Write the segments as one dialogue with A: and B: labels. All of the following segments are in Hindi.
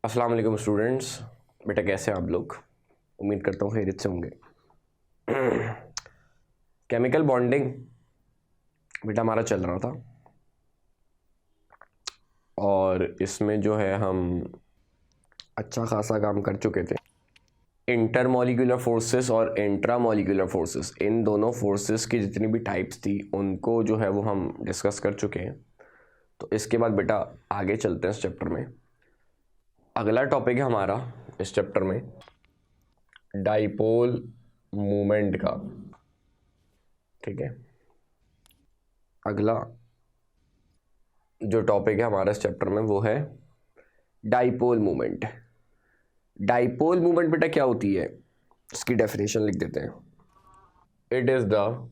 A: अस्सलाम वालेकुम स्टूडेंट्स। बेटा कैसे हैं आप लोग? उम्मीद करता हूँ खैरियत से होंगे। केमिकल बॉन्डिंग बेटा हमारा चल रहा था और इसमें जो है हम अच्छा खासा काम कर चुके थे। इंटरमॉलिक्यूलर फोर्सेस और इंट्रामॉलिक्यूलर फोर्सेस, इन दोनों फोर्सेस की जितनी भी टाइप्स थी उनको जो है वो हम डिस्कस कर चुके हैं। तो इसके बाद बेटा आगे चलते हैं इस चैप्टर में। अगला टॉपिक है हमारा इस चैप्टर में डाइपोल मूवमेंट का। ठीक है, अगला जो टॉपिक है हमारा इस चैप्टर में वो है डाइपोल मूवमेंट। डाइपोल मूवमेंट बेटा क्या होती है, इसकी डेफिनेशन लिख देते हैं। It is the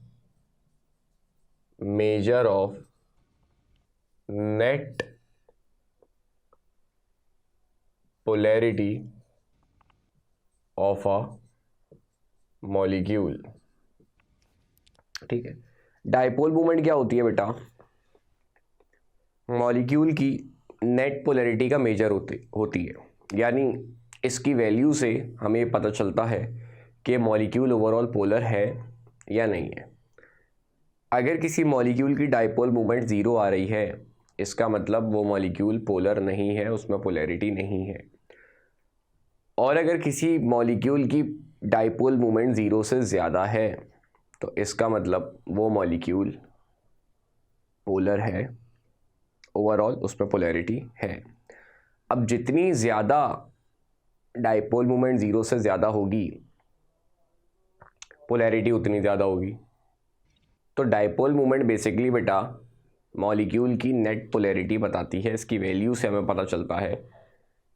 A: measure of net polarity of a molecule. ठीक है, डाइपोल मूवमेंट क्या होती है बेटा? मॉलिक्यूल की नेट पोलैरिटी का मेजर होती है, यानी इसकी वैल्यू से हमें पता चलता है कि मॉलिक्यूल ओवरऑल पोलर है या नहीं है। अगर किसी मॉलिक्यूल की डाइपोल मूवमेंट ज़ीरो आ रही है, इसका मतलब वो मॉलिक्यूल पोलर नहीं है, उसमें पोलैरिटी नहीं है। और अगर किसी मॉलिक्यूल की डाइपोल मूवमेंट ज़ीरो से ज़्यादा है तो इसका मतलब वो मॉलिक्यूल पोलर है, ओवरऑल उसमें पोलैरिटी है। अब जितनी ज़्यादा डाइपोल मूवमेंट ज़ीरो से ज़्यादा होगी, पोलैरिटी उतनी ज़्यादा होगी। तो डाइपोल मूवमेंट बेसिकली बेटा मॉलिक्यूल की नेट पोलैरिटी बताती है। इसकी वैल्यू से हमें पता चलता है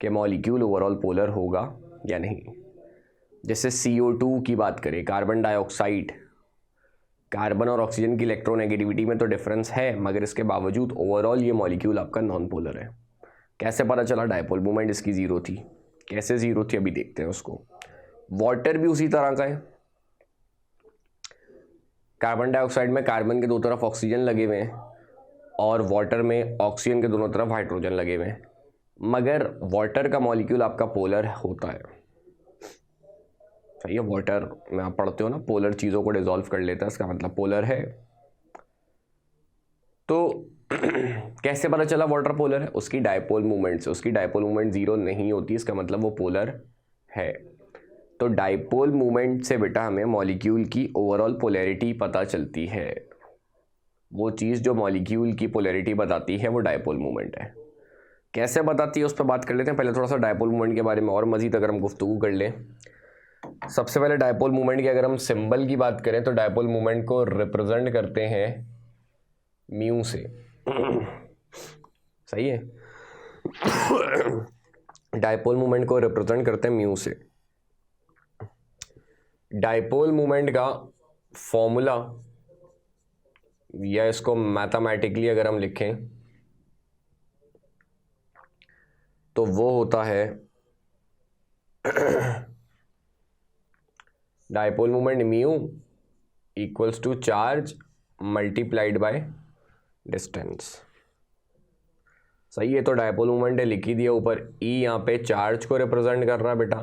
A: कि मॉलिक्यूल ओवरऑल पोलर होगा या नहीं। जैसे CO2 की बात करें, कार्बन डाइऑक्साइड, कार्बन और ऑक्सीजन की इलेक्ट्रोनेगेटिविटी में तो डिफरेंस है, मगर इसके बावजूद ओवरऑल ये मॉलिक्यूल आपका नॉन पोलर है। कैसे पता चला? डाइपोल मूवमेंट इसकी ज़ीरो थी। कैसे ज़ीरो थी अभी देखते हैं उसको। वाटर भी उसी तरह का है। कार्बन डाइऑक्साइड में कार्बन के दो तरफ ऑक्सीजन लगे हुए हैं और वाटर में ऑक्सीजन के दोनों तरफ हाइड्रोजन लगे हुए हैं, मगर वाटर का मॉलिक्यूल आपका पोलर होता है। सही है, वाटर में आप पढ़ते हो ना, पोलर चीज़ों को डिसॉल्व कर लेता है, इसका मतलब पोलर है। तो कैसे पता चला वाटर पोलर है? उसकी डाइपोल मूवमेंट से। उसकी डाइपोल मूवमेंट ज़ीरो नहीं होती, इसका मतलब वो पोलर है। तो डाइपोल मूवमेंट से बेटा हमें मॉलिक्यूल की ओवरऑल पोलैरिटी पता चलती है। वो चीज़ जो मॉलिक्यूल की पोलैरिटी बताती है वो डाइपोल मूवमेंट है। कैसे बताती है उस पर बात कर लेते हैं। पहले थोड़ा सा डाइपोल मूवमेंट के बारे में और मज़ीद अगर हम गुफ्तगू कर लें। सबसे पहले डाइपोल मूवमेंट की अगर हम सिंबल की बात करें तो डाइपोल मूवमेंट को रिप्रेजेंट करते हैं म्यू से। सही है, डाइपोल मूवमेंट को रिप्रेजेंट करते हैं म्यू से। डाइपोल मूवमेंट का फॉर्मूला या इसको मैथमेटिकली अगर हम लिखें तो वो होता है dipole movement mu equals to charge multiplied by distance. सही है, तो डाइपोल मूवमेंट लिख ही दिया ऊपर। E यहाँ पे चार्ज को रिप्रेजेंट कर रहा है बेटा,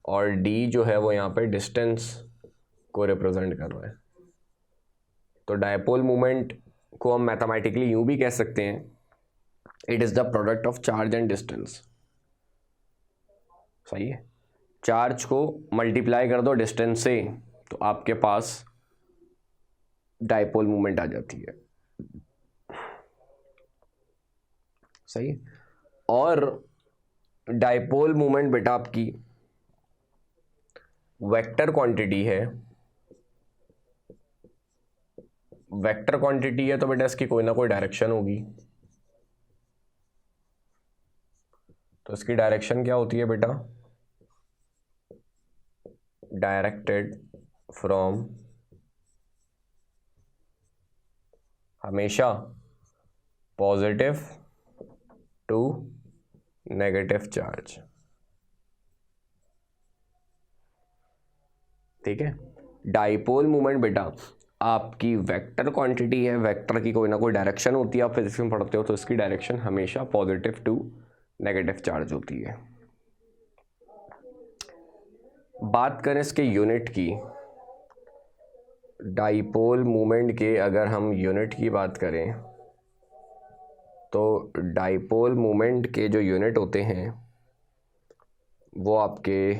A: और D जो है वो यहाँ पे डिस्टेंस को रिप्रेजेंट कर रहा है। तो डाइपोल मूवमेंट को हम मैथमेटिकली यूँ भी कह सकते हैं, it is the product of charge and distance. सही है, चार्ज को मल्टीप्लाई कर दो डिस्टेंस से तो आपके पास डाइपोल मूवमेंट आ जाती है। सही है, और डाइपोल मूवमेंट बेटा आपकी वेक्टर क्वांटिटी है। वेक्टर क्वांटिटी है तो बेटा इसकी कोई ना कोई डायरेक्शन होगी। तो इसकी डायरेक्शन क्या होती है बेटा? डायरेक्टेड फ्रॉम, हमेशा पॉजिटिव टू नेगेटिव चार्ज। ठीक है, डाइपोल मूवमेंट बेटा आपकी वेक्टर क्वांटिटी है। वेक्टर की कोई ना कोई डायरेक्शन होती है, आप फिजिक्स में पढ़ते हो, तो इसकी डायरेक्शन हमेशा पॉजिटिव टू नेगेटिव चार्ज होती है। बात करें इसके यूनिट की, डाइपोल मोमेंट के अगर हम यूनिट की बात करें तो डाइपोल मोमेंट के जो यूनिट होते हैं वो आपके,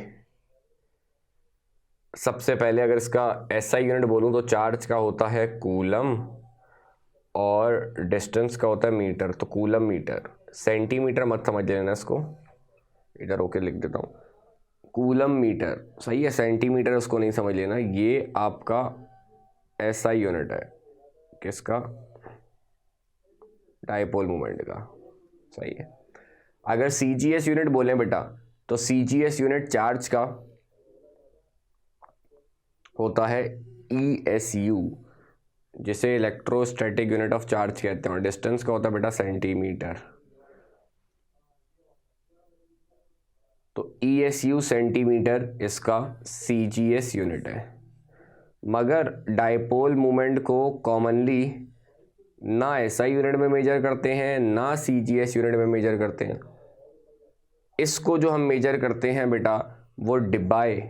A: सबसे पहले अगर इसका एसआई यूनिट बोलूँ तो चार्ज का होता है कूलम और डिस्टेंस का होता है मीटर। तो कूलम मीटर, सेंटीमीटर मत समझ लेना इसको, इधर होके लिख देता हूँ, कूलम मीटर, सही है। सेंटीमीटर उसको नहीं समझ लेना, ये आपका एसआई यूनिट है किसका, डाइपोल मोमेंट का, सही है। अगर सीजीएस यूनिट बोलें बेटा तो सीजीएस यूनिट चार्ज का होता है ईएसयू, जिसे इलेक्ट्रोस्टैटिक यूनिट ऑफ चार्ज कहते हैं, और डिस्टेंस का होता है बेटा सेंटीमीटर। तो ईएसयू सेंटीमीटर इसका सीजीएस यूनिट है। मगर डाइपोल मोमेंट को कॉमनली ना एसआई यूनिट में मेजर करते हैं ना सीजीएस यूनिट में मेजर करते हैं। इसको जो हम मेजर करते हैं बेटा वो डिबाई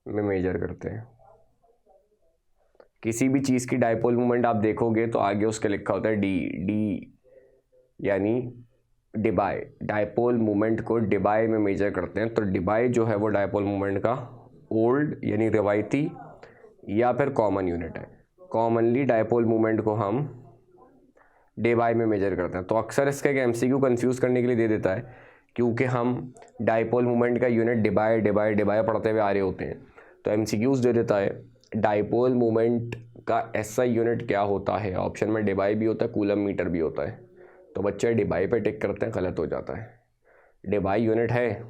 A: में मेजर करते हैं। किसी भी चीज़ की डाइपोल मोमेंट आप देखोगे तो आगे उसके लिखा होता है डी यानी डिबाई। डाइपोल मोमेंट को डिबाई में मेजर करते हैं। तो डिबाई जो है वो डाइपोल मोमेंट का ओल्ड यानी रिवायती या फिर कॉमन यूनिट है। कॉमनली डाइपोल मोमेंट को हम डिबाई में मेजर करते हैं। तो अक्सर इसका एक एमसीक्यू कंफ्यूज करने के लिए दे देता है, क्योंकि हम डाइपोल मोमेंट का यूनिट डिबाई डिबाई डिबाई पढ़ते हुए आ रहे होते हैं, तो एमसीक्यूज दे देता है डाइपोल मोमेंट का एसआई यूनिट क्या होता है। ऑप्शन में डिबाई भी होता है, कूलम मीटर भी होता है। तो बच्चे डिबाई पे टिक करते हैं, गलत हो जाता है। डिबाई यूनिट है,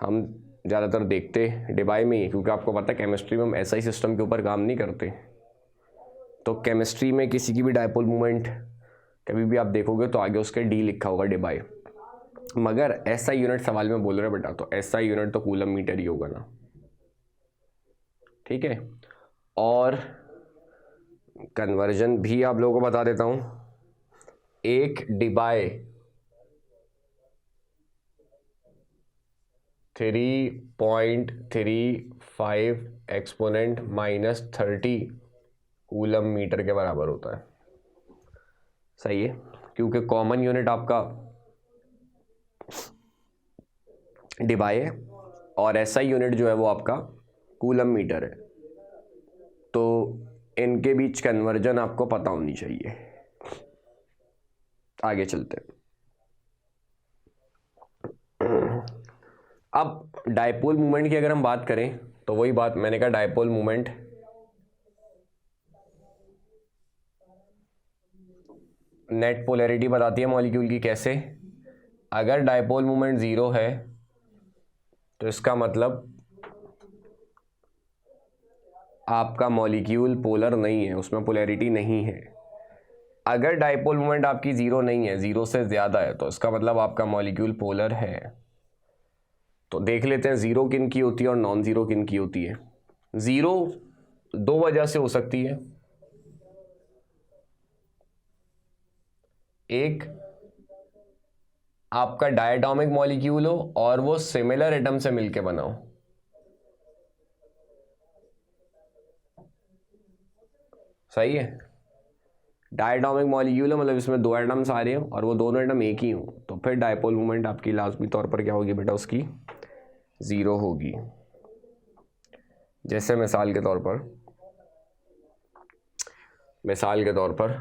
A: हम ज़्यादातर देखते डिबाई में ही, क्योंकि आपको पता है केमिस्ट्री में हम एसआई सिस्टम के ऊपर काम नहीं करते। तो केमिस्ट्री में किसी की भी डाइपोल मोमेंट कभी भी आप देखोगे तो आगे उसके डी लिखा होगा डिबाई। मगर एसआई यूनिट सवाल में बोल रहे बेटा, तो एसआई यूनिट तो कूलम मीटर ही होगा ना, ठीक है। और कन्वर्जन भी आप लोगों को बता देता हूं। एक डिबाई 3.35 एक्सपोनेंट -30 कूलम मीटर के बराबर होता है, सही है। क्योंकि कॉमन यूनिट आपका डिबाई है और एसआई यूनिट जो है वो आपका कूलम मीटर है। तो इनके बीच कन्वर्जन आपको पता होनी चाहिए। आगे चलते हैं। अब डाइपोल मोमेंट की अगर हम बात करें तो वही बात मैंने कहा, डाइपोल मोमेंट नेट पोलैरिटी बताती है मॉलिक्यूल की। कैसे? अगर डाइपोल मोमेंट 0 है तो इसका मतलब आपका मॉलिक्यूल पोलर नहीं है, उसमें पोलैरिटी नहीं है। अगर डाइपोल मोमेंट आपकी 0 नहीं है, 0 से ज़्यादा है, तो इसका मतलब आपका मॉलिक्यूल पोलर है। तो देख लेते हैं 0 किन की होती है और नॉन ज़ीरो किन की होती है। 0 दो वजह से हो सकती है। एक, आपका डायटोमिक मॉलिक्यूल हो और वो सिमिलर एटम से मिलके बना हो। सही है। डायटोमिक मॉलिक्यूल है मतलब इसमें 2 एटम्स आ रहे हो और वो दोनों एटम एक ही हो, तो फिर डाइपोल मोमेंट आपकी लाजमी तौर पर क्या होगी बेटा, उसकी 0 होगी। जैसे मिसाल के तौर पर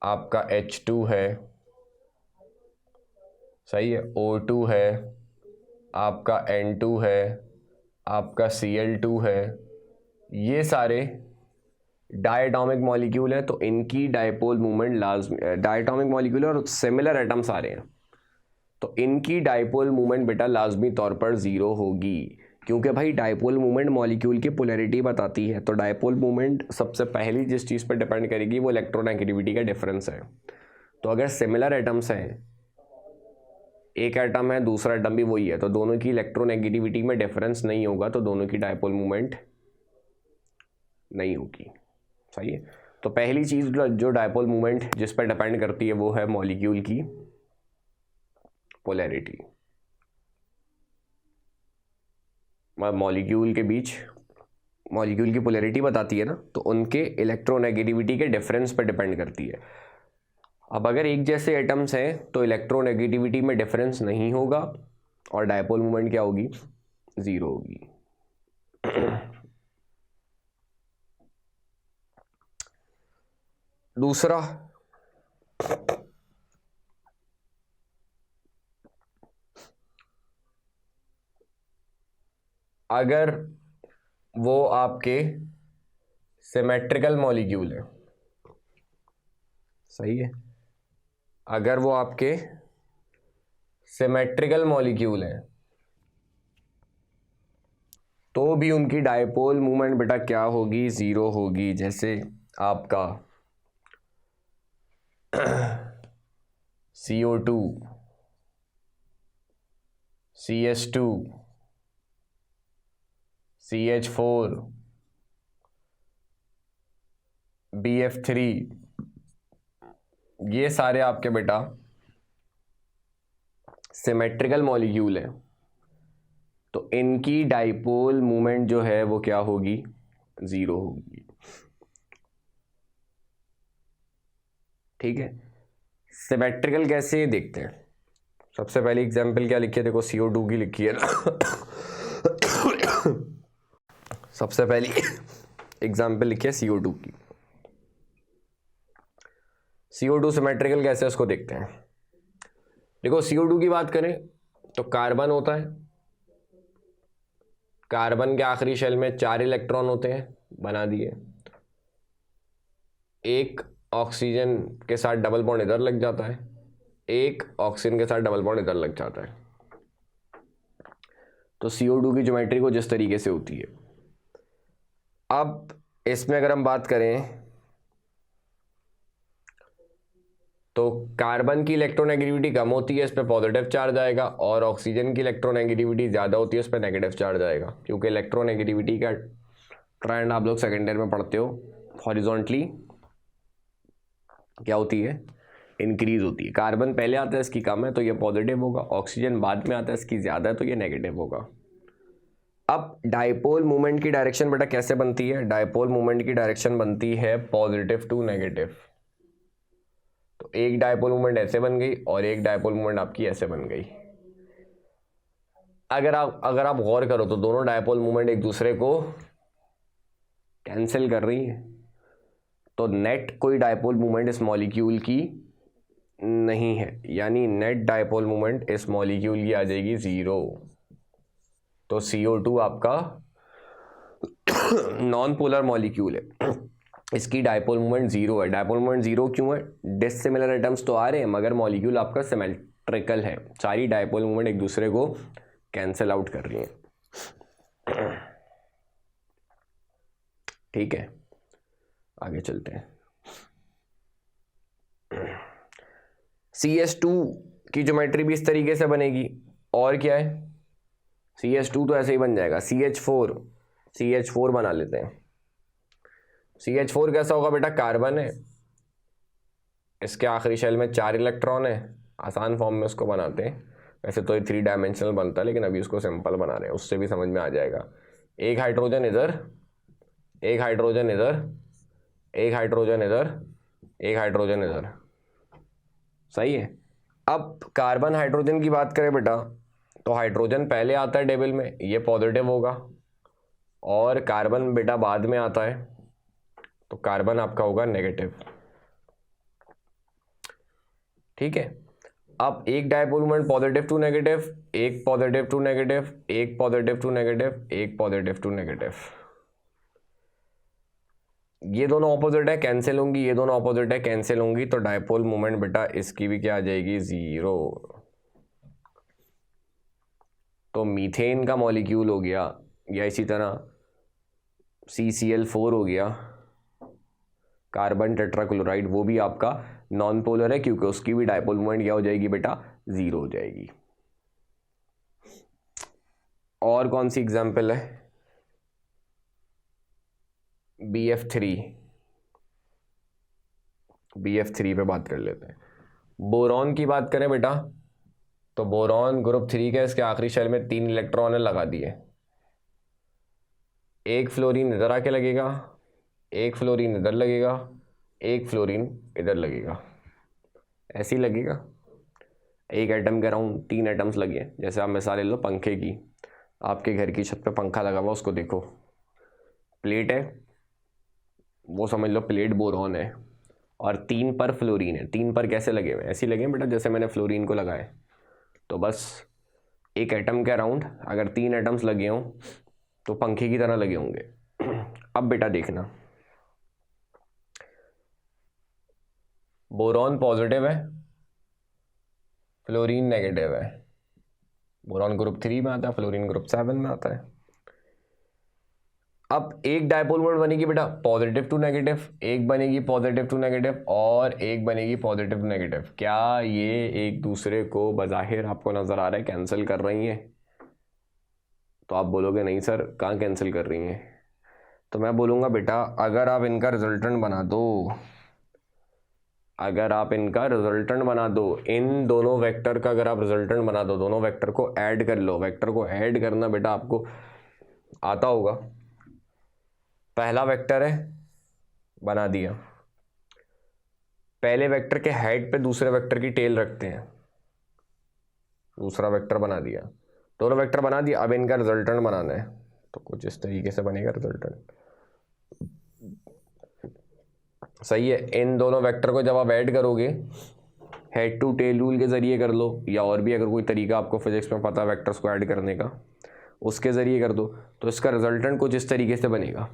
A: आपका H2 है, सही है, O2 है, आपका N2 है, आपका Cl2 है, ये सारे डायटोमिक मॉलिक्यूल है। तो इनकी डाइपोल मोमेंट डायटोमिक मॉलिक्यूल और सिमिलर एटम्स आ रहे हैं, तो इनकी डाइपोल मोमेंट बेटा लाजमी तौर पर 0 होगी। क्योंकि भाई डाइपोल मोमेंट मॉलिक्यूल की पोलैरिटी बताती है। तो डाइपोल मोमेंट सबसे पहली जिस चीज़ पर डिपेंड करेगी वो इलेक्ट्रोनेगेटिविटी का डिफरेंस है। तो अगर सिमिलर एटम्स हैं, एक एटम है दूसरा एटम भी वही है, तो दोनों की इलेक्ट्रोनेगेटिविटी में डिफरेंस नहीं होगा, तो दोनों की डाइपोल मोमेंट नहीं होगी। सही है। तो पहली चीज़ जो डाइपोल मोमेंट जिस पर डिपेंड करती है वो है मॉलिक्यूल की पोलैरिटी। मॉलिक्यूल के बीच, मॉलिक्यूल की पोलैरिटी बताती है ना, तो उनके इलेक्ट्रोनेगेटिविटी के डिफरेंस पर डिपेंड करती है। अब अगर एक जैसे एटम्स हैं तो इलेक्ट्रोनेगेटिविटी में डिफरेंस नहीं होगा और डायपोल मोमेंट क्या होगी, ज़ीरो होगी। दूसरा, अगर वो आपके सिमेट्रिकल मॉलिक्यूल है, सही है, अगर वो आपके सिमेट्रिकल मॉलिक्यूल है तो भी उनकी डायपोल मूवमेंट बेटा क्या होगी, ज़ीरो होगी। जैसे आपका CO2, CS2, CH4, BF3, ये सारे आपके बेटा सिमेट्रिकल मॉलिक्यूल है, तो इनकी डाइपोल मूवमेंट जो है वो क्या होगी, ज़ीरो होगी। ठीक है, सिमेट्रिकल कैसे देखते हैं। सबसे पहले एग्जांपल क्या लिखी है, देखो CO2 की लिखी है ना। सबसे पहली एग्जांपल लिखी है CO2 की। CO2 सिमेट्रिकल कैसे है उसको देखते हैं। देखो CO2 की बात करें तो कार्बन होता है, कार्बन के आखिरी शेल में 4 इलेक्ट्रॉन होते हैं, बना दिए, एक ऑक्सीजन के साथ डबल बॉन्ड इधर लग जाता है, एक ऑक्सीजन के साथ डबल बॉन्ड इधर लग जाता है। तो CO2 की ज्योमेट्री को जिस तरीके से होती है। अब इसमें अगर हम बात करें तो कार्बन की इलेक्ट्रोनेगेटिविटी कम होती है, इस पर पॉजिटिव चार्ज आएगा, और ऑक्सीजन की इलेक्ट्रोनेगेटिविटी ज़्यादा होती है, इस पर नेगेटिव चार्ज आएगा। क्योंकि इलेक्ट्रोनेगेटिविटी का ट्रेंड आप लोग सेकेंड ईयर में पढ़ते हो, हॉरिजॉन्टली क्या होती है, इंक्रीज होती है। कार्बन पहले आता है, इसकी कम है तो ये पॉजिटिव होगा, ऑक्सीजन बाद में आता है, इसकी ज़्यादा है तो ये नेगेटिव होगा। अब डाइपोल मूवमेंट की डायरेक्शन बेटा कैसे बनती है, डाइपोल मूवमेंट की डायरेक्शन बनती है पॉजिटिव टू नेगेटिव। तो एक डाइपोल मूवमेंट ऐसे बन गई और एक डाइपोल मूवमेंट आपकी ऐसे बन गई। अगर आप गौर करो तो दोनों डाइपोल मूवमेंट एक दूसरे को कैंसिल कर रही है, तो नेट कोई डाइपोल मूवमेंट इस मॉलिक्यूल की नहीं है, यानी नेट डाइपोल मूवमेंट इस मॉलिक्यूल की आ जाएगी ज़ीरो। तो CO2 आपका नॉन पोलर मॉलिक्यूल है, इसकी डाइपोल मूवमेंट ज़ीरो है। डाइपोल मूवमेंट ज़ीरो क्यों है, डिसिमिलर एटम्स तो आ रहे हैं मगर मॉलिक्यूल आपका सिमेट्रिकल है, सारी डाइपोल मूवमेंट एक दूसरे को कैंसिल आउट कर रही हैं। ठीक है, आगे चलते हैं। CS2 की ज्योमेट्री भी इस तरीके से बनेगी, और क्या है, CS2 तो ऐसे ही बन जाएगा, CH4 बना लेते हैं। CH4 कैसा होगा बेटा, कार्बन है, इसके आखिरी शेल में 4 इलेक्ट्रॉन है, आसान फॉर्म में उसको बनाते हैं, वैसे तो ये 3 डायमेंशनल बनता है लेकिन अभी उसको सिंपल बना रहे हैं, उससे भी समझ में आ जाएगा। एक हाइड्रोजन इधर, एक हाइड्रोजन इधर, एक हाइड्रोजन इधर, एक हाइड्रोजन इधर, सही है। अब कार्बन हाइड्रोजन की बात करें बेटा तो हाइड्रोजन पहले आता है टेबल में, ये पॉजिटिव होगा, और कार्बन बेटा बाद में आता है तो कार्बन आपका होगा नेगेटिव। ठीक है, अब एक dipole moment positive to negative, एक पॉजिटिव टू नेगेटिव, एक पॉजिटिव टू नेगेटिव, एक पॉजिटिव टू नेगेटिव, ये दोनों ऑपोजिट है, कैंसिल होंगी, ये दोनों ऑपोजिट है, कैंसिल होंगी, तो डाइपोल मोमेंट बेटा इसकी भी क्या आ जाएगी, ज़ीरो। तो मीथेन का मॉलिक्यूल हो गया, या इसी तरह CCl4 हो गया, कार्बन टेट्राक्लोराइड, वो भी आपका नॉन पोलर है क्योंकि उसकी भी डाइपोल मोमेंट क्या हो जाएगी बेटा, ज़ीरो हो जाएगी। और कौन सी एग्जाम्पल है, BF3 पे बात कर लेते हैं। बोरॉन की बात करें बेटा तो बोरॉन ग्रुप 3 का, इसके आखिरी शेल में 3 इलेक्ट्रॉन लगा दिए, एक फ्लोरीन इधर आके लगेगा, एक फ्लोरीन इधर लगेगा, एक फ्लोरीन इधर लगेगा, ऐसे ही लगेगा। एक एटम के अराउंड 3 एटम्स लगे। जैसे आप मिसाल ले लो पंखे की, आपके घर की छत पे पंखा लगा हुआ, उसको देखो, प्लेट है, वो समझ लो प्लेट बोरॉन है, और 3 पर फ्लोरीन है। 3 पर कैसे लगे हुए? ऐसे लगे बेटा जैसे मैंने फ्लोरीन को लगाए। तो बस एक एटम के अराउंड अगर 3 एटम्स लगे हों तो पंखे की तरह लगे होंगे। अब बेटा देखना, बोरॉन पॉजिटिव है, फ्लोरीन नेगेटिव है। बोरॉन ग्रुप 3 में आता है, फ्लोरीन ग्रुप 7 में आता है। अब एक डायपोल मोमेंट बनेगी बेटा पॉजिटिव टू नेगेटिव, एक बनेगी पॉजिटिव टू नेगेटिव, और एक बनेगी पॉजिटिव नेगेटिव। क्या ये एक दूसरे को बज़ाहिर आपको नजर आ रहा है कैंसिल कर रही हैं? तो आप बोलोगे नहीं सर, कहाँ कैंसिल कर रही हैं? तो मैं बोलूँगा बेटा अगर आप इनका रिजल्टेंट बना दो, अगर आप इनका रिजल्टेंट बना दो, इन दोनों वेक्टर का अगर आप रिजल्टेंट बना दो, दोनों वेक्टर को ऐड कर लो। वेक्टर को ऐड करना बेटा आपको आता होगा। पहला वेक्टर है, बना दिया। पहले वेक्टर के हेड पे दूसरे वेक्टर की टेल रखते हैं, दूसरा वेक्टर बना दिया। दोनों वेक्टर बना दिया, अब इनका रिजल्टेंट बनाना है। तो कुछ इस तरीके से बनेगा रिजल्टेंट। सही है। इन दोनों वेक्टर को जब आप ऐड करोगे, हेड टू टेल रूल के जरिए कर लो, या और भी अगर कोई तरीका आपको फिजिक्स में पता है वेक्टर्स को ऐड करने का, उसके जरिए कर दो, तो इसका रिजल्टेंट कुछ इस तरीके से बनेगा।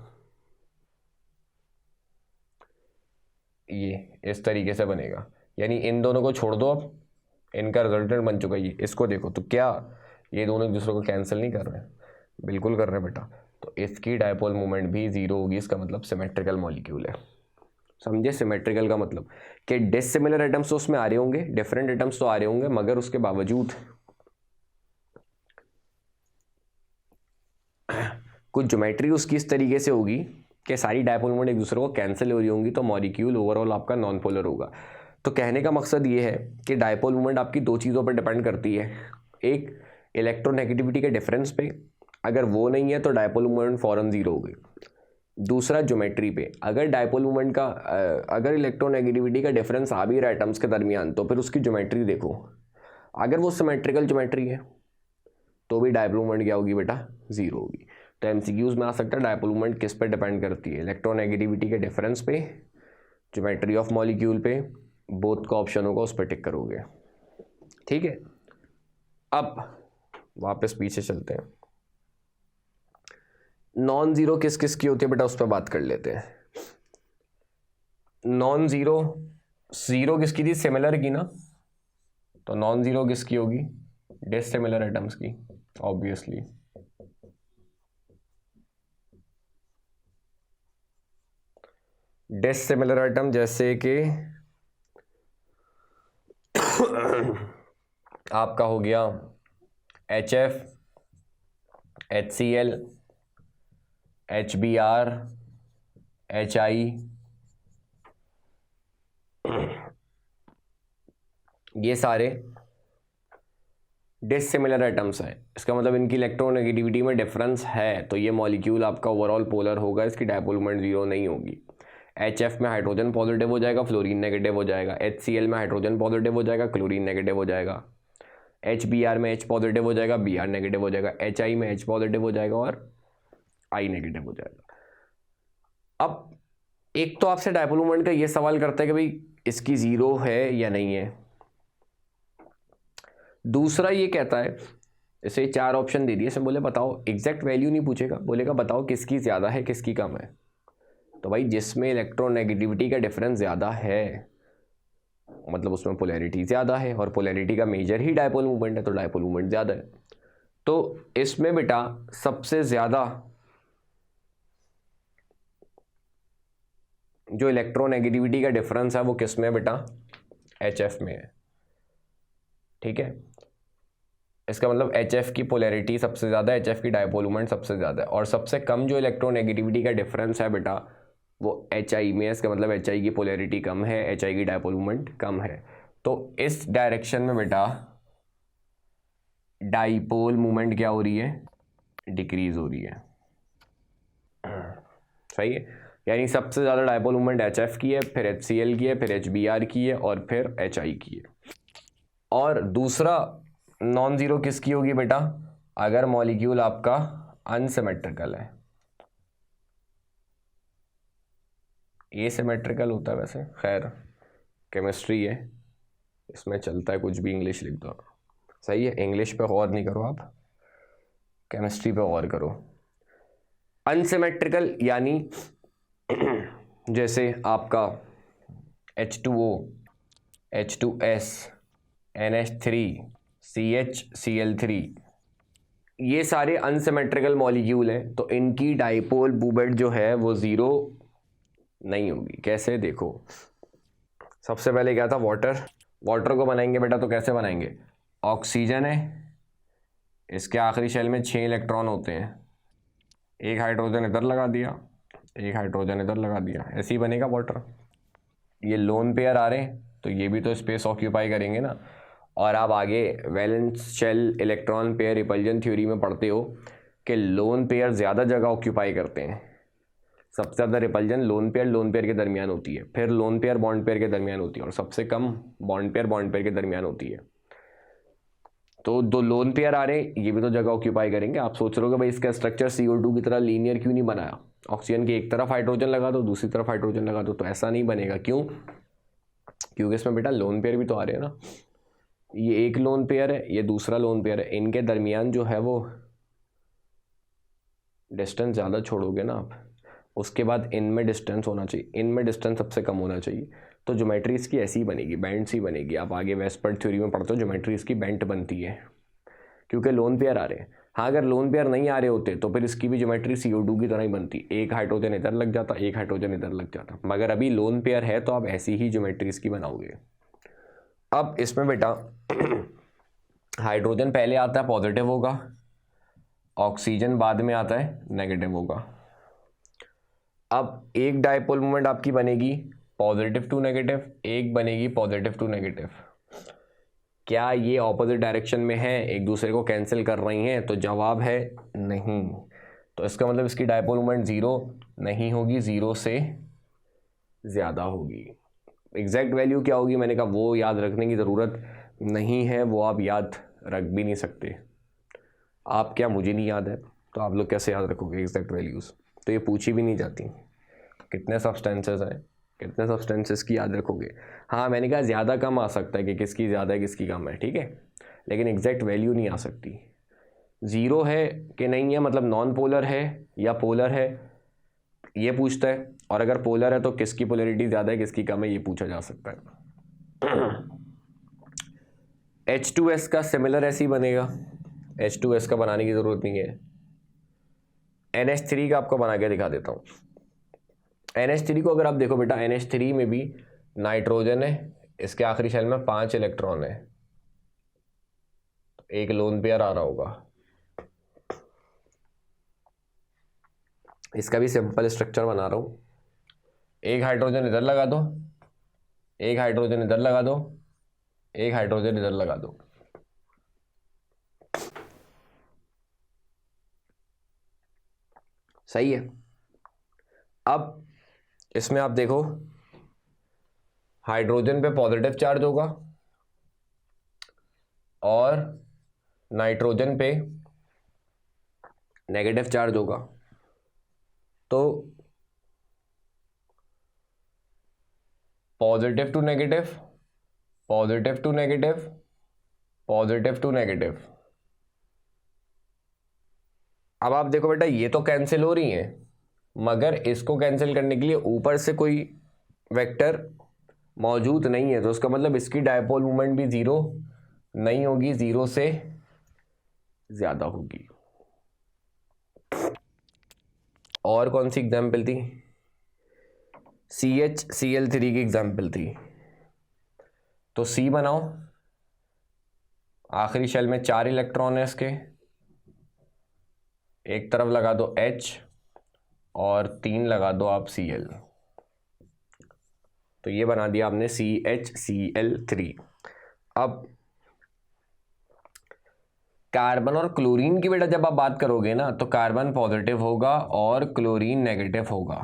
A: ये इस तरीके से बनेगा, यानी इन दोनों को छोड़ दो, अब इनका रिजल्टेंट बन चुका है ये। इसको देखो तो क्या ये दोनों एक दूसरे को कैंसिल नहीं कर रहे हैं? बिल्कुल कर रहे हैं बेटा। तो इसकी डायपोल मोमेंट भी जीरो होगी। इसका मतलब सिमेट्रिकल मॉलिक्यूल है। समझे सिमेट्रिकल का मतलब? कि डिसिमिलर एटम्स तो उसमें आ रहे होंगे, डिफरेंट एटम्स तो आ रहे होंगे, मगर उसके बावजूद कुछ ज्योमेट्री उसकी इस तरीके से होगी कि सारी डायपोल मोमेंट एक दूसरे को कैंसिल हो रही होंगी, तो मॉलिक्यूल ओवरऑल आपका नॉन पोलर होगा। तो कहने का मकसद ये है कि डायपोल मोमेंट आपकी दो चीज़ों पर डिपेंड करती है। एक इलेक्ट्रोनेगेटिविटी के डिफरेंस पे, अगर वो नहीं है तो डायपोल मोमेंट फौरन जीरो हो गई। दूसरा ज्योमेट्री पे, अगर डायपोल मोमेंट का अगर इलेक्ट्रोनेगेटिविटी का डिफरेंस आ भी रहा है एटम्स के दरमियान, तो फिर उसकी ज्योमेट्री देखो। अगर वो सिमेट्रिकल ज्योमेट्री है तो भी डायपोल मोमेंट क्या होगी बेटा? जीरो होगी। तो एमसीक्यूज में आ सकता है डायपोल मोमेंट किस पे डिपेंड करती है? इलेक्ट्रोनेगेटिविटी के डिफरेंस पे, ज्योमेट्री ऑफ मॉलिक्यूल पे। बोथ का ऑप्शन होगा, उस पर टिक करोगे। ठीक है। अब वापस पीछे चलते हैं। नॉन जीरो किस किस की होती है बेटा, उस पर बात कर लेते हैं। नॉन जीरो, जीरो किसकी थी? सिमिलर की ना। तो नॉन जीरो किसकी होगी? डिसिमिलर एटम्स की, ऑब्वियसली। डिसिमिलर एटम जैसे कि आपका हो गया HF, HCl, HBr, HI, ये सारे डिसिमिलर एटम्स हैं। इसका मतलब इनकी इलेक्ट्रोनेगेटिविटी में डिफरेंस है, तो ये मॉलिक्यूल आपका ओवरऑल पोलर होगा, इसकी डायपोल मोमेंट जीरो नहीं होगी। HF में हाइड्रोजन पॉजिटिव हो जाएगा, फ्लोरीन नेगेटिव हो जाएगा। HCl में हाइड्रोजन पॉजिटिव हो जाएगा, क्लोरीन नेगेटिव हो जाएगा। HBr में H पॉजिटिव हो जाएगा, Br नेगेटिव हो जाएगा। HI में H पॉजिटिव हो जाएगा और I नेगेटिव हो जाएगा। अब एक तो आपसे डायपोल मोमेंट का ये सवाल करता है कि भाई इसकी जीरो है या नहीं है। दूसरा ये कहता है, इसे 4 ऑप्शन दे दिए, इसे बोले बताओ, एग्जैक्ट वैल्यू नहीं पूछेगा, बोलेगा बताओ किसकी ज़्यादा है किसकी कम है। तो भाई जिसमें इलेक्ट्रोनेगेटिविटी का डिफरेंस ज़्यादा है, मतलब उसमें पोलैरिटी ज़्यादा है, और पोलैरिटी का मेजर ही डायपोल मूवमेंट है, तो डायपोल मूवमेंट ज़्यादा है। तो इसमें बेटा सबसे ज़्यादा जो इलेक्ट्रोनेगेटिविटी का डिफरेंस है वो किस में बेटा? HF में है। ठीक है। इसका मतलब HF की पोलैरिटी सबसे ज़्यादा है, HF की डायपोल मोमेंट सबसे ज़्यादा है, और सबसे कम जो इलेक्ट्रोनेगेटिविटी का डिफरेंस है बेटा वो HI में है। इसका मतलब HI की पोलैरिटी कम है, HI की डायपोल मोमेंट कम है। तो इस डायरेक्शन में बेटा डायपोल मोमेंट क्या हो रही है? डिक्रीज हो रही है। सही है, यानी सबसे ज़्यादा डायपोल मोमेंट HF की है, फिर HCl की है, फिर HBr की है और फिर HI की है। और दूसरा नॉन ज़ीरो किसकी होगी बेटा, अगर मॉलिक्यूल आपका अनसिमेट्रिकल है। ये सिमेट्रिकल होता है वैसे, खैर केमिस्ट्री है, इसमें चलता है कुछ भी, इंग्लिश लिख दो। सही है, इंग्लिश पे गौर नहीं करो आप, केमिस्ट्री पे गौर करो। अनसिमेट्रिकल यानी जैसे आपका H2O, H2S, NH3, CHCl3, ये सारे अनसिमेट्रिकल मॉलिक्यूल हैं, तो इनकी डाइपोल मूमेंट जो है वो ज़ीरो नहीं होगी। कैसे, देखो सबसे पहले क्या था, वाटर को बनाएंगे बेटा, तो कैसे बनाएंगे, ऑक्सीजन है, इसके आखिरी शेल में 6 इलेक्ट्रॉन होते हैं, एक हाइड्रोजन इधर लगा दिया, एक हाइड्रोजन इधर लगा दिया, ऐसे ही बनेगा वाटर। ये लोन पेयर आ रहे हैं तो ये भी तो स्पेस ऑक्यूपाई करेंगे ना। और आप आगे valence shell electron pair repulsion theory में पढ़ते हो कि लोन पेयर ज़्यादा जगह ऑक्यूपाई करते हैं, सबसे ज़्यादा रिपल्जन लोन पेयर के दरमियान होती है, फिर लोन पेयर बॉन्ड पेयर के दरमियान होती है, और सबसे कम बॉन्ड पेयर के दरमियान होती है। तो दो लोन पेयर आ रहे हैं, ये भी तो जगह ऑक्यूपाई करेंगे। आप सोच रहे हो कि भाई इसका स्ट्रक्चर CO2 की तरह लीनियर क्यों नहीं बनाया, ऑक्सीजन की एक तरफ हाइड्रोजन लगा दो, दूसरी तरफ हाइड्रोजन लगा दो, तो ऐसा नहीं बनेगा। क्यों, क्योंकि इसमें बेटा लोन पेयर भी तो आ रहे हैं ना। ये एक लोन पेयर है, ये दूसरा लोन पेयर है, इनके दरमियान जो है वो डिस्टेंस ज़्यादा छोड़ोगे ना आप, उसके बाद इनमें डिस्टेंस होना चाहिए, इनमें डिस्टेंस सबसे कम होना चाहिए। तो ज्योमेट्री इसकी ऐसी ही बनेगी, बैंड सी बनेगी। आप आगे वेस्पर्ड थ्योरी में पढ़ते हो, ज्योमेट्री इसकी बैंड बनती है क्योंकि लोन पेयर आ रहे हैं। हाँ, अगर लोन पेयर नहीं आ रहे होते तो फिर इसकी भी ज्योमेट्री CO2 की तरह ही बनती, एक हाइड्रोजन इधर लग जाता, एक हाइड्रोजन इधर लग जाता। मगर अभी लोन पेयर है तो आप ऐसी ही ज्योमेट्री इसकी बनाओगे। अब इसमें बेटा हाइड्रोजन पहले आता है पॉजिटिव होगा, ऑक्सीजन बाद में आता है नेगेटिव होगा। अब एक डायपोल मोमेंट आपकी बनेगी पॉजिटिव टू नेगेटिव, एक बनेगी पॉजिटिव टू नेगेटिव। क्या ये ऑपोजिट डायरेक्शन में है, एक दूसरे को कैंसिल कर रही हैं, तो जवाब है नहीं। तो इसका मतलब इसकी डायपोल मोमेंट ज़ीरो नहीं होगी, ज़ीरो से ज़्यादा होगी। एग्जैक्ट वैल्यू क्या होगी मैंने कहा वो याद रखने की ज़रूरत नहीं है, वो आप याद रख भी नहीं सकते। आप क्या, मुझे नहीं याद है तो आप लोग कैसे याद रखोगे एग्जैक्ट वैल्यूज़, तो ये पूछी भी नहीं जाती। कितने सब्सटेंसेस हैं, कितने सब्सटेंसेस की याद रखोगे। हाँ, मैंने कहा ज़्यादा कम आ सकता है कि किसकी ज़्यादा है किसकी कम है, ठीक है, लेकिन एग्जैक्ट वैल्यू नहीं आ सकती। ज़ीरो है कि नहीं है, मतलब नॉन पोलर है या पोलर है, ये पूछता है। और अगर पोलर है तो किसकी पोलैरिटी ज़्यादा है किसकी कम है, ये पूछा जा सकता है। H2S का सिमिलर ऐसे ही बनेगा, H2S का बनाने की ज़रूरत नहीं है। NH3 का आपको बना के दिखा देता हूँ। NH3 को अगर आप देखो बेटा, NH3 में भी नाइट्रोजन है, इसके आखिरी शेल में 5 इलेक्ट्रॉन है, एक लोन पेयर आ रहा होगा। इसका भी सिंपल स्ट्रक्चर बना रहा हूँ, एक हाइड्रोजन इधर लगा दो, एक हाइड्रोजन इधर लगा दो, एक हाइड्रोजन इधर लगा दो। सही है। अब इसमें आप देखो, हाइड्रोजन पे पॉजिटिव चार्ज होगा और नाइट्रोजन पे नेगेटिव चार्ज होगा। तो positive to negative, positive to negative, positive to negative. अब आप देखो बेटा, ये तो कैंसिल हो रही हैं, मगर इसको कैंसिल करने के लिए ऊपर से कोई वेक्टर मौजूद नहीं है, तो उसका मतलब इसकी डायपोल मोमेंट भी ज़ीरो नहीं होगी, ज़ीरो से ज़्यादा होगी। और कौन सी एग्जाम्पल थी, CHCl3 की एग्जाम्पल थी। तो C बनाओ, आखिरी शेल में 4 इलेक्ट्रॉन है इसके, एक तरफ लगा दो H और 3 लगा दो आप Cl, तो ये बना दिया आपने CHCl3। अब कार्बन और क्लोरीन की बेटा जब आप बात करोगे ना तो कार्बन पॉजिटिव होगा और क्लोरीन नेगेटिव होगा,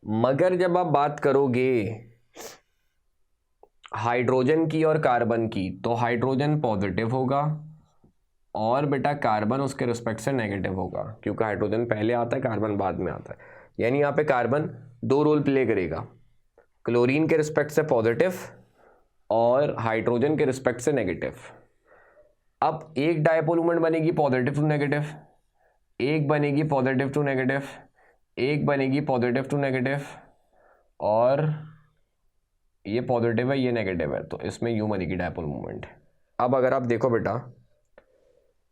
A: मगर जब आप बात करोगे हाइड्रोजन की और कार्बन की तो हाइड्रोजन पॉजिटिव होगा और बेटा कार्बन उसके रिस्पेक्ट से नेगेटिव होगा, क्योंकि हाइड्रोजन पहले आता है कार्बन बाद में आता है। यानी यहाँ पे कार्बन दो रोल प्ले करेगा, क्लोरीन के रिस्पेक्ट से पॉजिटिव और हाइड्रोजन के रिस्पेक्ट से नेगेटिव। अब एक डायपोल मोमेंट बनेगी पॉजिटिव टू नेगेटिव, एक बनेगी पॉजिटिव टू नेगेटिव, एक बनेगी पॉजिटिव टू नेगेटिव, और ये पॉजिटिव है ये नेगेटिव है, तो इसमें यूं बनेगी डायपोल मोमेंट। अब अगर आप देखो बेटा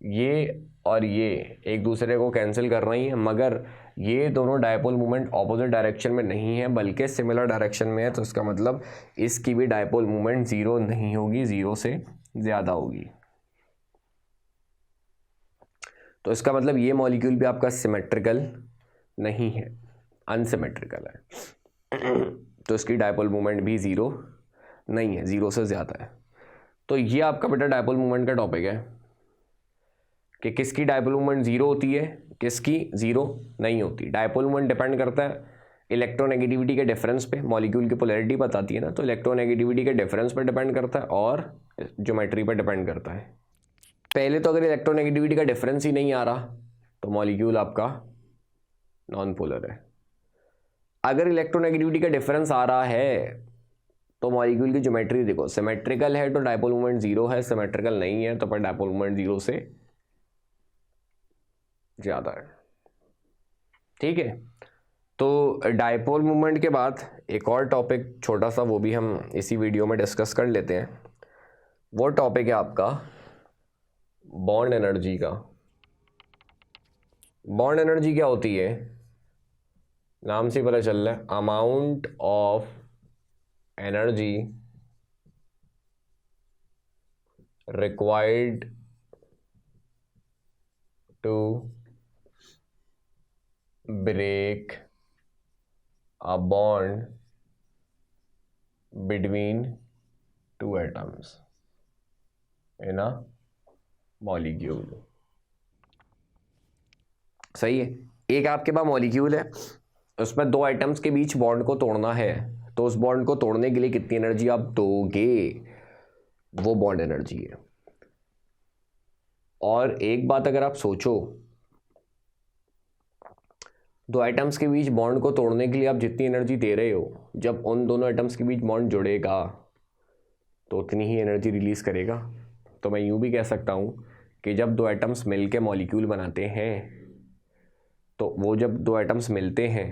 A: ये और ये एक दूसरे को कैंसिल कर रही हैं, मगर ये दोनों डायपोल मोमेंट ऑपोजिट डायरेक्शन में नहीं है बल्कि सिमिलर डायरेक्शन में है, तो इसका मतलब इसकी भी डायपोल मोमेंट जीरो नहीं होगी, जीरो से ज़्यादा होगी। तो इसका मतलब ये मॉलिक्यूल भी आपका सिमेट्रिकल नहीं है, अनसिमेट्रिकल है। तो इसकी डायपोल मोमेंट भी ज़ीरो नहीं है, ज़ीरो से ज़्यादा है। तो ये आपका बेटा डायपोल मोमेंट का टॉपिक है कि किसकी डायपोल मोमेंट ज़ीरो होती है, किसकी ज़ीरो नहीं होती। डायपोल मोमेंट डिपेंड करता है इलेक्ट्रोनेगेटिविटी के डिफरेंस पे, मॉलिक्यूल की पोलैरिटी बताती है ना, तो इलेक्ट्रोनेगेटिविटी के डिफरेंस पे डिपेंड करता है और ज्योमेट्री पे डिपेंड करता है। पहले तो अगर इलेक्ट्रोनेगेटिविटी का डिफरेंस ही नहीं आ रहा तो मॉलिक्यूल आपका नॉन पोलर है। अगर इलेक्ट्रोनेगेटिविटी का डिफरेंस आ रहा है तो मॉलिक्यूल की ज्योमेट्री देखो, सिमेट्रिकल है तो डायपोल मोमेंट जीरो है, सिमेट्रिकल नहीं है तो पर डायपोल मोमेंट जीरो से ज़्यादा है। ठीक है, तो डायपोल मोमेंट के बाद एक और टॉपिक छोटा सा, वो भी हम इसी वीडियो में डिस्कस कर लेते हैं। वो टॉपिक है आपका बॉन्ड एनर्जी का। बॉन्ड एनर्जी क्या होती है, नाम से पता चल रहा है, amount of energy required to break a bond between two atoms in a molecule। सही है, एक आपके पास मॉलिक्यूल है, उसमें दो एटम्स के बीच बॉन्ड को तोड़ना है, तो उस बॉन्ड को तोड़ने के लिए कितनी एनर्जी आप दोगे, वो बॉन्ड एनर्जी है। और एक बात अगर आप सोचो, दो एटम्स के बीच बॉन्ड को तोड़ने के लिए आप जितनी एनर्जी दे रहे हो, जब उन दोनों एटम्स के बीच बॉन्ड जुड़ेगा तो उतनी ही एनर्जी रिलीज करेगा। तो मैं यूँ भी कह सकता हूँ कि जब दो एटम्स मिलके मॉलिक्यूल बनाते हैं, तो वो जब दो एटम्स मिलते हैं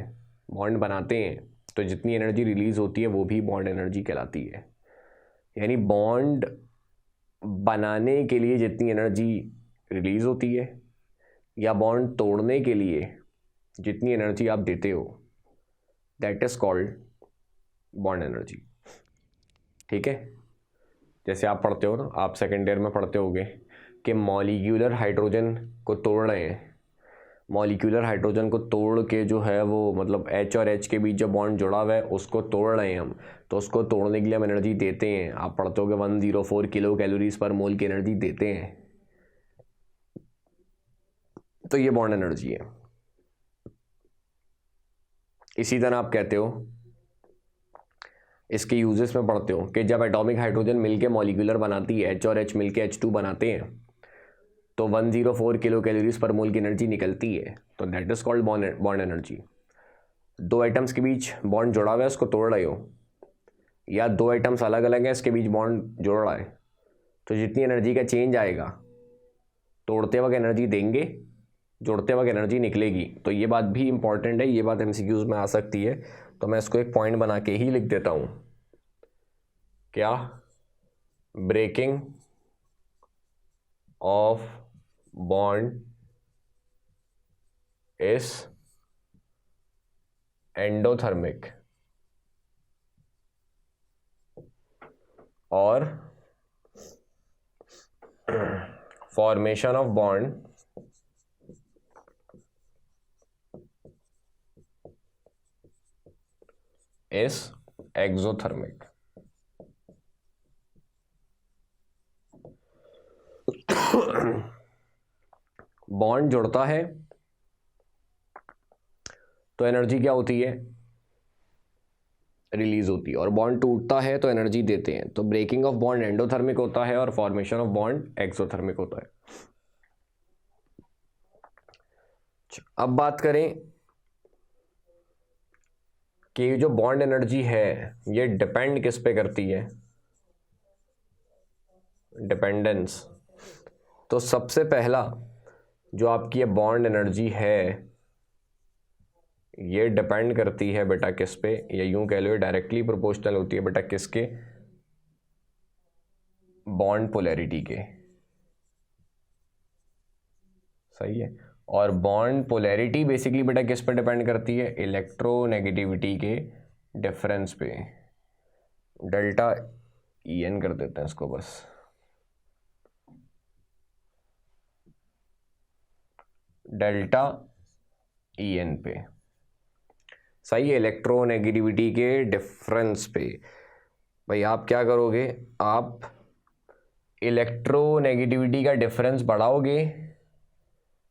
A: बॉन्ड बनाते हैं तो जितनी एनर्जी रिलीज होती है वो भी बॉन्ड एनर्जी कहलाती है। यानी बॉन्ड बनाने के लिए जितनी एनर्जी रिलीज होती है या बॉन्ड तोड़ने के लिए जितनी एनर्जी आप देते हो, that is called bond energy. ठीक है, जैसे आप पढ़ते हो ना, आप सेकेंड ईयर में पढ़ते होगे कि मॉलिक्यूलर हाइड्रोजन को तोड़ रहे हैं, मॉलिक्यूलर हाइड्रोजन को तोड़ के जो है वो मतलब H और H के बीच जो बॉन्ड जुड़ा हुआ है उसको तोड़ रहे हैं हम, तो उसको तोड़ने के लिए हम एनर्जी देते हैं। आप पढ़ते हो कि 104 किलो कैलोरीज पर मोल की एनर्जी देते हैं, तो ये बॉन्ड एनर्जी है। इसी तरह आप कहते हो, इसके यूजेस में पढ़ते हो कि जब एटॉमिक हाइड्रोजन मिलके मॉलिक्यूलर बनाती है, H और H मिलके H2 बनाते हैं, तो 104 किलो कैलोरीज पर मोल की एनर्जी निकलती है, तो that is called bond energy. दो एटम्स के बीच बॉन्ड जुड़ा हुआ है, उसको तोड़ रहे हो, या दो एटम्स अलग अलग हैं, इसके बीच बॉन्ड जुड़ रहा है, तो जितनी एनर्जी का चेंज आएगा, तोड़ते वक्त एनर्जी देंगे, जोड़ते वक्त एनर्जी निकलेगी। तो ये बात भी इंपॉर्टेंट है, ये बात MCQs में आ सकती है, तो मैं इसको एक पॉइंट बना के ही लिख देता हूँ। क्या, breaking of bond is endothermic और formation of bond is exothermic. Bond जुड़ता है तो एनर्जी क्या होती है, रिलीज होती है, और बॉन्ड टूटता है तो एनर्जी देते हैं। तो ब्रेकिंग ऑफ बॉन्ड एंडोथर्मिक होता है और फॉर्मेशन ऑफ बॉन्ड एक्सोथर्मिक होता है। अब बात करें कि जो बॉन्ड एनर्जी है ये डिपेंड किस पे करती है, डिपेंडेंस। तो सबसे पहला जो आपकी ये बॉन्ड एनर्जी है ये डिपेंड करती है बेटा किस पे, या यूं कह लो डायरेक्टली प्रोपोर्शनल होती है बेटा किसके, बॉन्ड पोलैरिटी के। सही है। और बॉन्ड पोलैरिटी बेसिकली बेटा किस पे डिपेंड करती है, इलेक्ट्रोनेगेटिविटी के डिफरेंस पे। डेल्टा EN कर देते हैं इसको बस, डेल्टा EN पे। सही है, इलेक्ट्रोनेगेटिविटी के डिफरेंस पे। भाई आप क्या करोगे, आप इलेक्ट्रोनेगेटिविटी का डिफरेंस बढ़ाओगे,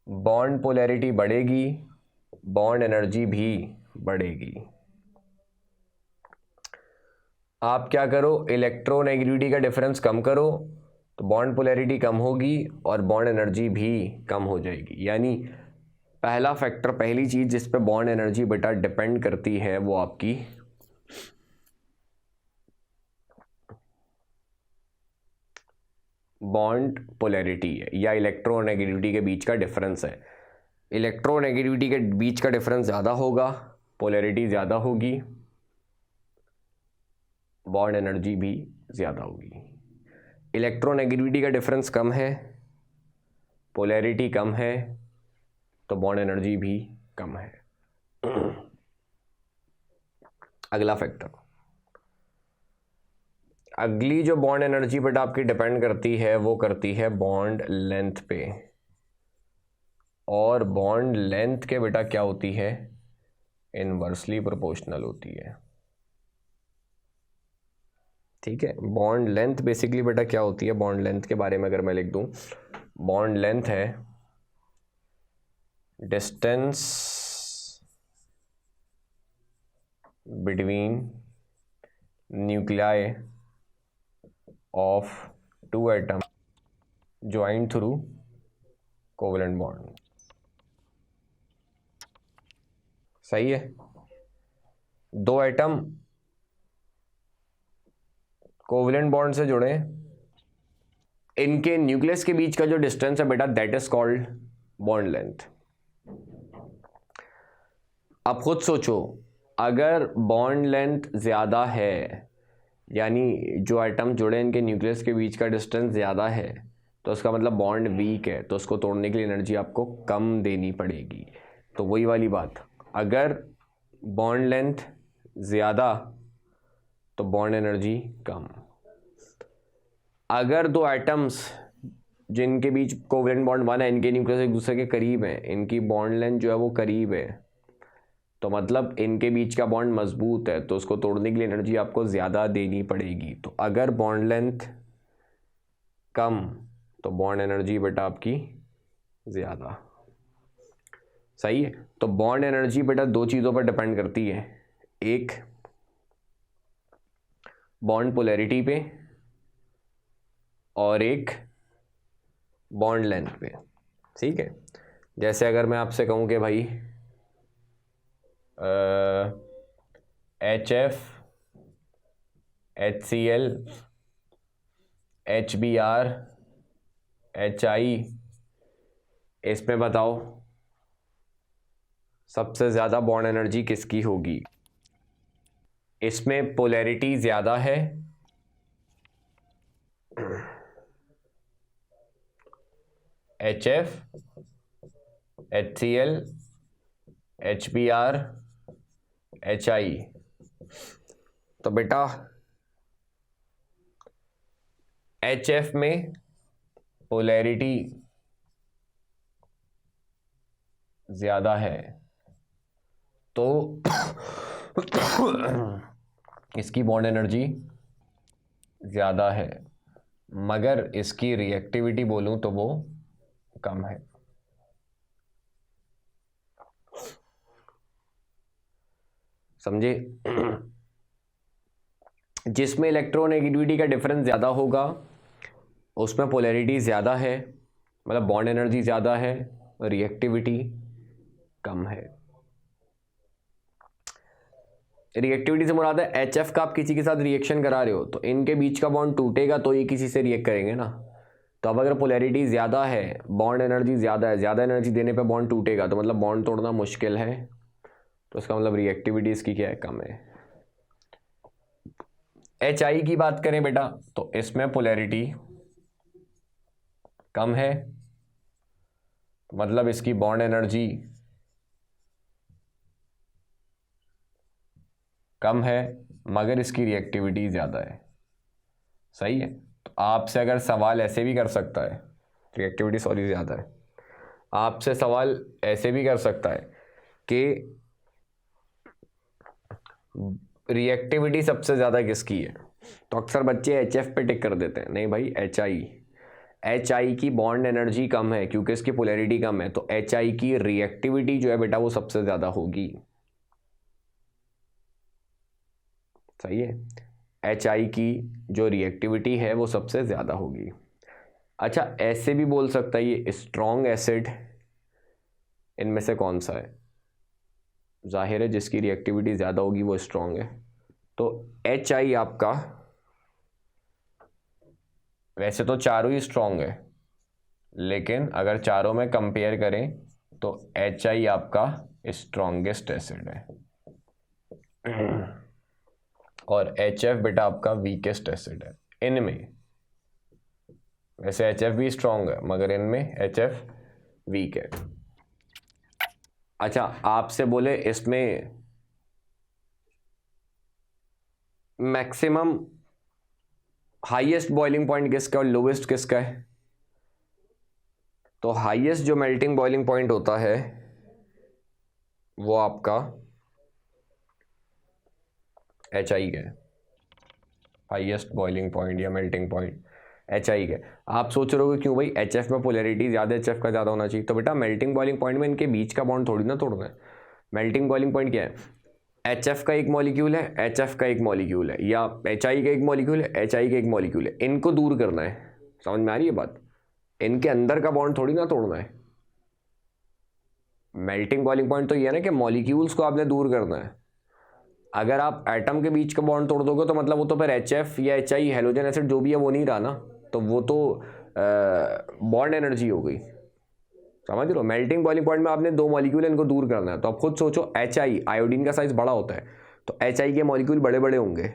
A: बॉन्ड पोलैरिटी बढ़ेगी, बॉन्ड एनर्जी भी बढ़ेगी। आप क्या करो, इलेक्ट्रोनेगेटिविटी का डिफरेंस कम करो तो बॉन्ड पोलैरिटी कम होगी और बॉन्ड एनर्जी भी कम हो जाएगी। यानी पहला फैक्टर, पहली चीज जिस पे बॉन्ड एनर्जी बेटा डिपेंड करती है वो आपकी बॉन्ड पोलैरिटी है या इलेक्ट्रोनेगेटिविटी के बीच का डिफरेंस है। इलेक्ट्रोनेगेटिविटी के बीच का डिफरेंस ज़्यादा होगा, पोलैरिटी ज़्यादा होगी, बॉन्ड एनर्जी भी ज़्यादा होगी। इलेक्ट्रोनेगेटिविटी का डिफरेंस कम है, पोलैरिटी कम है, तो बॉन्ड एनर्जी भी कम है। अगला फैक्टर, अगली जो बॉन्ड एनर्जी बेटा आपकी डिपेंड करती है वो करती है बॉन्ड लेंथ पे। और बॉन्ड लेंथ के बेटा क्या होती है, इनवर्सली प्रोपोर्शनल होती है। ठीक है, बॉन्ड लेंथ बेसिकली बेटा क्या होती है, बॉन्ड लेंथ के बारे में अगर मैं लिख दूं, बॉन्ड लेंथ है distance between nuclei of two atom joint through covalent bond. सही है, दो एटम कोवेलेंट बॉन्ड से जुड़े, इनके न्यूक्लियस के बीच का जो डिस्टेंस है बेटा that is called bond length. अब खुद सोचो, अगर बॉन्ड लेंथ ज़्यादा है, यानी जो एटम जुड़े इनके न्यूक्लियस के बीच का डिस्टेंस ज़्यादा है, तो उसका मतलब बॉन्ड वीक है, तो उसको तोड़ने के लिए एनर्जी आपको कम देनी पड़ेगी। तो वही वाली बात, अगर बॉन्ड लेंथ ज़्यादा तो बॉन्ड एनर्जी कम। अगर दो एटम्स जिनके बीच कोवेलेंट बॉन्ड बना है, इनके न्यूक्लियस एक दूसरे के करीब है, इनकी बॉन्ड लेंथ जो है वो करीब है, तो मतलब इनके बीच का बॉन्ड मजबूत है, तो उसको तोड़ने के लिए एनर्जी आपको ज़्यादा देनी पड़ेगी। तो अगर बॉन्ड लेंथ कम तो बॉन्ड एनर्जी बेटा आपकी ज़्यादा। सही है, तो बॉन्ड एनर्जी बेटा दो चीज़ों पर डिपेंड करती है, एक बॉन्ड पोलैरिटी पे और एक बॉन्ड लेंथ पे। ठीक है, जैसे अगर मैं आपसे कहूँ कि भाई HF HCl HBr HI, इसमें बताओ सबसे ज़्यादा बॉन्ड एनर्जी किसकी होगी। इसमें पोलैरिटी ज़्यादा है, HF HCl HBr HI, तो बेटा HF में पोलैरिटी ज़्यादा है तो इसकी बॉन्ड एनर्जी ज़्यादा है, मगर इसकी रिएक्टिविटी बोलूँ तो वो कम है। समझे। जिसमें इलेक्ट्रोनेगेटिविटी का डिफरेंस ज़्यादा होगा उसमें पोलैरिटी ज़्यादा है, मतलब बॉन्ड एनर्जी ज़्यादा है, रिएक्टिविटी कम है। रिएक्टिविटी से मुराद है एच एफ का आप किसी के साथ रिएक्शन करा रहे हो तो इनके बीच का बॉन्ड टूटेगा तो ये किसी से रिएक्ट करेंगे ना। तो अब अगर पोलैरिटी ज़्यादा है, बॉन्ड एनर्जी ज़्यादा है, ज़्यादा एनर्जी देने पे बॉन्ड टूटेगा तो मतलब बॉन्ड तोड़ना मुश्किल है, तो इसका मतलब रिएक्टिविटी इसकी क्या है, कम है। एच आई की बात करें बेटा तो इसमें पोलैरिटी कम है, मतलब इसकी बॉन्ड एनर्जी कम है मगर इसकी रिएक्टिविटी ज़्यादा है। सही है। तो आपसे अगर सवाल ऐसे भी कर सकता है, रिएक्टिविटी सॉरी ज़्यादा है, आपसे सवाल ऐसे भी कर सकता है कि रिएक्टिविटी सबसे ज़्यादा किसकी है, तो अक्सर बच्चे एच एफ पे टिक कर देते हैं। नहीं भाई, एच आई की बॉन्ड एनर्जी कम है क्योंकि इसकी पोलैरिटी कम है, तो एच आई की रिएक्टिविटी जो है बेटा वो सबसे ज़्यादा होगी। सही है। एच आई की जो रिएक्टिविटी है वो सबसे ज़्यादा होगी। अच्छा, ऐसे भी बोल सकता है ये स्ट्रॉन्ग एसिड इनमें से कौन सा है, जाहिर है जिसकी रिएक्टिविटी ज़्यादा होगी वो स्ट्रॉन्ग है। तो एच आई आपका वैसे तो चारों ही स्ट्रॉन्ग है, लेकिन अगर चारों में कंपेयर करें तो एच आई आपका स्ट्रॉन्गेस्ट एसिड है और एच एफ बेटा आपका वीकेस्ट एसिड है इनमें। वैसे एच एफ भी स्ट्रॉन्ग है मगर इनमें एच एफ वीक है। अच्छा, आपसे बोले इसमें मैक्सिमम हाईएस्ट बॉइलिंग पॉइंट किसका और लोवेस्ट किसका है, तो हाईएस्ट जो मेल्टिंग बॉइलिंग पॉइंट होता है वो आपका एच आई का है। हाईएस्ट बॉइलिंग पॉइंट या मेल्टिंग पॉइंट एच आई का। आप सोच रहे हो क्यों भाई, एच एफ में पोलैरिटी ज़्यादा, एच एफ का ज़्यादा होना चाहिए। तो बेटा मेल्टिंग बॉइलिंग पॉइंट में इनके बीच का बॉन्ड थोड़ी ना तोड़ना है। मेल्टिंग बॉइलिंग पॉइंट क्या है, एच एफ का एक मॉलिक्यूल है, एच एफ का एक मॉलिक्यूल है, या एच आई का एक मॉलिक्यूल है, एच आई का एक मॉलिक्यूल है, इनको दूर करना है। समझ में आ रही है बात, इनके अंदर का बॉन्ड थोड़ी ना तोड़ना है। मेल्टिंग बॉइलिंग पॉइंट तो ये है ना कि मॉलिक्यूल्स को आपने दूर करना है। अगर आप एटम के बीच का बॉन्ड तोड़ दोगे तो मतलब वो तो फिर एच एफ या एच आई हेलोजन एसिड जो भी है वो नहीं रहा ना, तो वो तो बॉन्ड एनर्जी हो गई। समझ लो, मेल्टिंग बॉइलिंग पॉइंट में आपने दो मॉलिक्यूल इनको दूर करना है। तो आप खुद सोचो, एच आई आयोडीन का साइज बड़ा होता है तो एच आई के मॉलिक्यूल बड़े बड़े होंगे,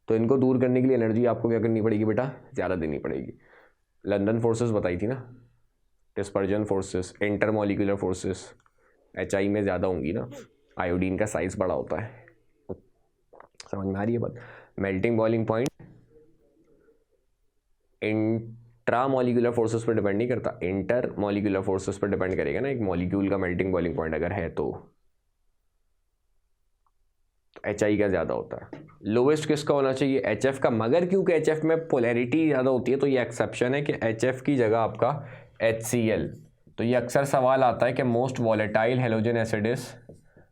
A: तो इनको दूर करने के लिए एनर्जी आपको क्या करनी पड़ेगी बेटा, ज़्यादा देनी पड़ेगी। लंदन फोर्सेस बताई थी ना, dispersion forces, inter molecular forces H I में ज़्यादा होंगी ना, आयोडीन का साइज बड़ा होता है। समझ में आ रही है बात। Melting boiling point intra molecular forces पर डिपेंड नहीं करता, इंटर मॉलिक्यूलर फोर्सेस पर डिपेंड करेगा ना। एक मॉलिक्यूल का मेल्टिंग बॉइलिंग पॉइंट अगर है तो एच आई का ज़्यादा होता है। लोवेस्ट किसका होना चाहिए, एच एफ का, मगर क्योंकि एच एफ में पोलैरिटी ज़्यादा होती है तो ये एक्सेप्शन है कि एच एफ की जगह आपका एच सी एल। तो ये अक्सर सवाल आता है कि most volatile halogen acid is,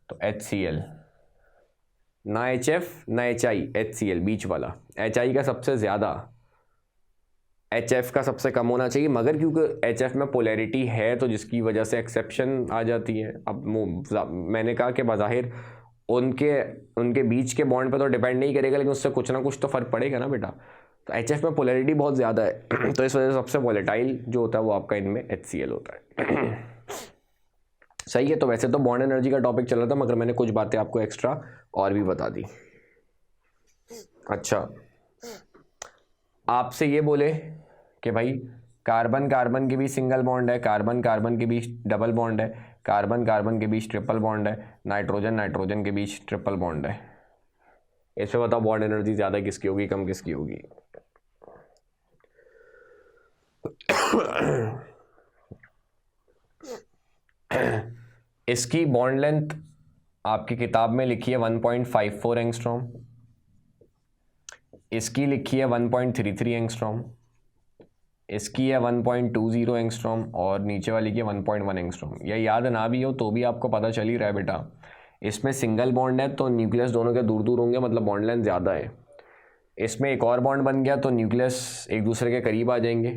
A: तो एच सी एल, ना एच एफ ना H I, H C L बीच वाला। एच आई का सबसे ज़्यादा, एच एफ का सबसे कम होना चाहिए, मगर क्योंकि एच एफ में पोलैरिटी है तो जिसकी वजह से एक्सेप्शन आ जाती है। अब मैंने कहा कि बज़ाहिर उनके बीच के बॉन्ड पे तो डिपेंड नहीं करेगा, लेकिन उससे कुछ ना कुछ तो फ़र्क पड़ेगा ना बेटा। तो एच एफ में पोलैरिटी बहुत ज़्यादा है तो इस वजह से सबसे वॉलेटाइल जो होता है वो आपका इनमें एच सी एल होता है। सही है। तो वैसे तो बॉन्ड एनर्जी का टॉपिक चल रहा था मगर मैंने कुछ बातें आपको एक्स्ट्रा और भी बता दी। अच्छा, आपसे ये बोले कि भाई कार्बन कार्बन के बीच सिंगल बॉन्ड है, कार्बन कार्बन के बीच डबल बॉन्ड है, कार्बन कार्बन के बीच ट्रिपल बॉन्ड है, नाइट्रोजन नाइट्रोजन के बीच ट्रिपल बॉन्ड है। इसमें बताओ बॉन्ड एनर्जी ज़्यादा किसकी होगी, कम किसकी होगी। इसकी बॉन्ड लेंथ आपकी किताब में लिखी है 1.54 एंगस्ट्रॉम, इसकी लिखी है 1.33 एंगस्ट्रॉम, इसकी है 1.20 एंगस्ट्रॉम और नीचे वाली की 1.1 एंगस्ट्रॉम। या याद ना भी हो तो भी आपको पता चल ही रहा है बेटा, इसमें सिंगल बॉन्ड है तो न्यूक्लियस दोनों के दूर दूर होंगे, मतलब बॉन्ड लेंथ ज़्यादा है। इसमें एक और बॉन्ड बन गया तो न्यूक्लियस एक दूसरे के करीब आ जाएंगे,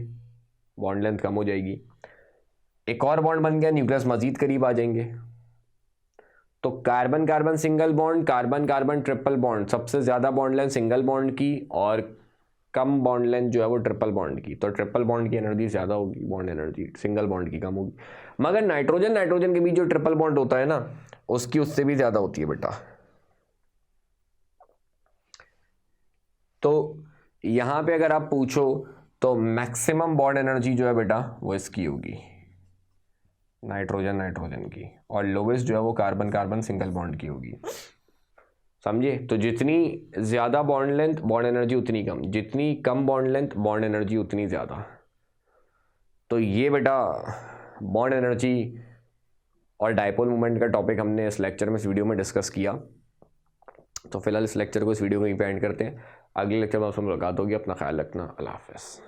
A: बॉन्ड लेंथ कम हो जाएगी। एक और बॉन्ड बन गया, न्यूक्लियस मज़ीद करीब आ जाएंगे। तो carbon carbon single bond, carbon carbon triple bond, सबसे ज़्यादा बॉन्ड लेंथ सिंगल बॉन्ड की और कम बॉन्ड लेंथ जो है वो ट्रिपल बॉन्ड की। तो ट्रिपल बॉन्ड की एनर्जी ज़्यादा होगी, बॉन्ड एनर्जी सिंगल बॉन्ड की कम होगी। मगर नाइट्रोजन नाइट्रोजन के बीच जो ट्रिपल बॉन्ड होता है ना, उसकी उससे भी ज़्यादा होती है बेटा। तो यहाँ पे अगर आप पूछो तो मैक्सिमम बॉन्ड एनर्जी जो है बेटा वो इसकी होगी, नाइट्रोजन नाइट्रोजन की, और लोवेस्ट जो है वो कार्बन कार्बन सिंगल बॉन्ड की होगी। समझे? तो जितनी ज़्यादा बॉन्ड लेंथ बॉन्ड एनर्जी उतनी कम, जितनी कम बॉन्ड लेंथ बॉन्ड एनर्जी उतनी ज़्यादा। तो ये बेटा बॉन्ड एनर्जी और डायपोल मोमेंट का टॉपिक हमने इस लेक्चर में, इस वीडियो में डिस्कस किया। तो फिलहाल इस लेक्चर को, इस वीडियो को यहीं पे एंड करते हैं। अगले लेक्चर में आपसे मुलाकात होगी। अपना ख्याल रखना। अल्लाह हाफ़िज़।